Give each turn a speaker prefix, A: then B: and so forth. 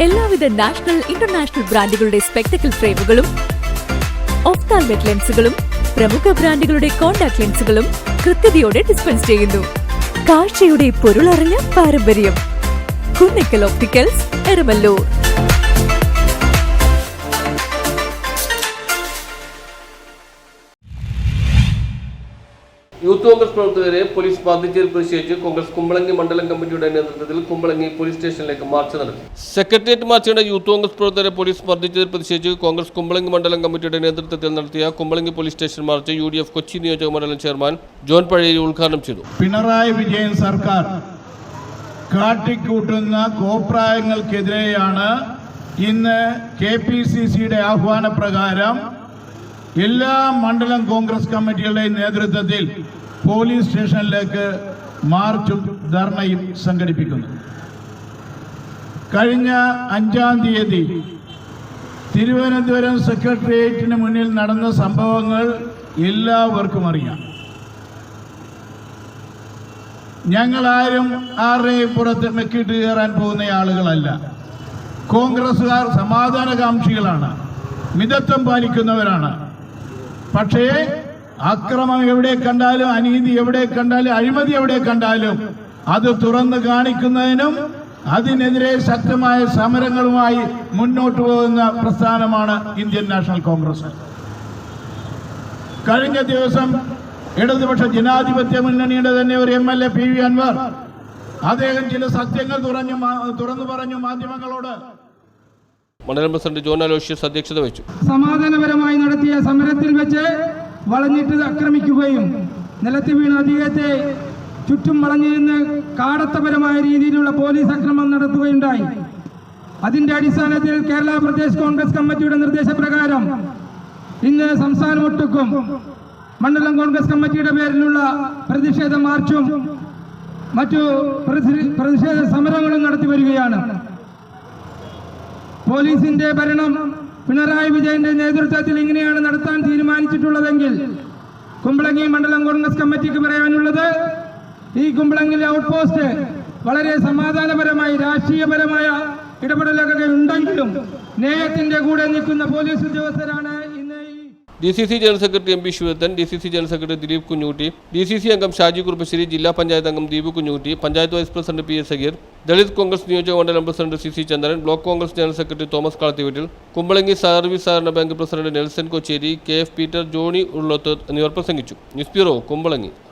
A: എല്ലാവിധ national international ബ്രാൻഡുകളുടെ spectacle ഫ്രെയിമുകളും ഒഫ്താൽമെറ്റ് ലെൻസുകളും പ്രമുഖ ബ്രാൻഡുകളുടെ കോൺടാക്ട് ലെൻസുകളും കൃത്യതയോടെ ഡിസ്പെൻസ് ചെയ്യുന്നു. കാഴ്ചയുടെ പൊരുളറിഞ്ഞ പാരമ്പര്യം. കുന്നക്കൽ ഓപ്റ്റിക്കൽസ്, എരമല്ലൂർ.
B: യൂത്ത് കോൺഗ്രസ് പ്രവർത്തകരെ പോലീസ് ബാധിച്ചതിൽ പ്രതിഷേധിച്ച് കോൺഗ്രസ് കുമ്പളങ്ങി മണ്ഡലം കമ്മിറ്റിയുടെ നേതൃത്വത്തിൽ കുമ്പളങ്ങി പോലീസ് സ്റ്റേഷനിലേക്ക് മാർച്ച് നടത്തി. സെക്രട്ടേറിയറ്റ് മാർച്ചിനിടെ യൂത്ത് കോൺഗ്രസ് പ്രവർത്തകരെ പോലീസ് മർദ്ദിച്ചതിൽ പ്രതിഷേധിച്ച് കോൺഗ്രസ് കുമ്പളങ്ങി മണ്ഡലം കമ്മിറ്റിയുടെ നേതൃത്വത്തിൽ നടത്തിയ Kumbalangi police station March UDF Kochi നിയോജക മണ്ഡലം ചെയർമാൻ ജോൺ പഴേരി ഉദ്ഘാടനം ചെയ്തു.
C: പിണറായി വിജയൻ സർക്കാർ കാട്ടിക്കൂട്ടുന്ന കോപ്രായങ്ങൾക്കെതിരെയാണ് ഇന്ന് KPCCയുടെ ആഹ്വാനപ്രകാരം എല്ലാ മണ്ഡലം കോൺഗ്രസ് കമ്മിറ്റികളുടെയും നേതൃത്വത്തിൽ പോലീസ് സ്റ്റേഷനിലേക്ക് മാർച്ചും ധർണയും സംഘടിപ്പിക്കുന്നു. കഴിഞ്ഞ 5-ാം തീയതി തിരുവനന്തപുരം സെക്രട്ടേറിയറ്റിന് മുന്നിൽ നടന്ന സംഭവങ്ങൾ എല്ലാവർക്കും അറിയാം. ഞങ്ങളാരും ആരുടെയും പുറത്ത് മെക്കിട്ട് കയറാൻ പോകുന്ന ആളുകളല്ല. കോൺഗ്രസുകാർ സമാധാനകാംക്ഷികളാണ്, മിതത്വം പാലിക്കുന്നവരാണ്. പക്ഷേ അക്രമം എവിടെ കണ്ടാലും, അനീതി എവിടെ കണ്ടാലും, അഴിമതി എവിടെ കണ്ടാലും അത് തുറന്നു കാണിക്കുന്നതിനും അതിനെതിരെ ശക്തമായ സമരങ്ങളുമായി മുന്നോട്ട് പോകുന്ന പ്രസ്ഥാനമാണ് ഇന്ത്യൻ നാഷണൽ കോൺഗ്രസ്. കഴിഞ്ഞ ദിവസം ഇടതുപക്ഷ ജനാധിപത്യ മുന്നണിയുടെ തന്നെ ഒരു MLA PV അൻവർ അദ്ദേഹം ചില സത്യങ്ങൾ തുറന്നു പറഞ്ഞു മാധ്യമങ്ങളോട്.
B: മണ്ഡലം പ്രസിഡന്റ് ജോൺ അലോഷ്യസ് അധ്യക്ഷത വഹിച്ചു.
D: സമാധാനപരമായി നടത്തിയ സമരത്തിൽ വെച്ച് വളഞ്ഞിട്ട് ആക്രമിക്കുകയും നിലത്ത് വീണ അദ്ദേഹത്തെ ചുറ്റും വളഞ്ഞു നിന്ന് കാടത്തപരമായ രീതിയിലുള്ള പോലീസ് ആക്രമണം നടത്തുകയുണ്ടായി. അതിന്റെ അടിസ്ഥാനത്തിൽ കേരള പ്രദേശ് കോൺഗ്രസ് കമ്മിറ്റിയുടെ നിർദ്ദേശപ്രകാരം ഇന്ന് സംസ്ഥാനമൊട്ടുക്കും മണ്ഡലം കോൺഗ്രസ് കമ്മിറ്റിയുടെ പേരിലുള്ള പ്രതിഷേധ മാർച്ചും മറ്റു പ്രതിഷേധ സമരങ്ങളും നടത്തി വരികയാണ്. പോലീസിന്റെ ഭരണം പിണറായി വിജയന്റെ നേതൃത്വത്തിൽ ഇങ്ങനെയാണ് നടത്താൻ തീരുമാനിച്ചിട്ടുള്ളതെങ്കിൽ കുമ്പളങ്ങി മണ്ഡലം കോൺഗ്രസ് കമ്മിറ്റിക്ക് പറയാനുള്ളത്, ഈ കുമ്പളങ്ങിലെ ഔട്ട് പോസ്റ്റ് വളരെ സമാധാനപരമായി രാഷ്ട്രീയപരമായ ഇടപെടലൊക്കെ ഉണ്ടെങ്കിലും നേയത്തിന്റെ കൂടെ നിൽക്കുന്ന പോലീസ് ഉദ്യോഗസ്ഥരാണ്.
B: DCC general secretary MP Sivadathan, DCC general secretary Dileep Kunjootty, DCC അംഗം ഷാജി കുറുപ്പശ്ശേരി, ജില്ലാ പഞ്ചായത്ത് അംഗം Deepu Kunjootty, panchayat vice president PS Sageer, Dalit Congress നിയോജക മണ്ഡലം president CC Chandran, block Congress general secretary Thomas Kalathiveettil, Kumbalangi service സഹകരണ bank president Nelson Kochery, KF Peter, Johnny Ullothu എന്നിവർ പ്രസംഗിച്ചു. News bureau, Kumbalangi.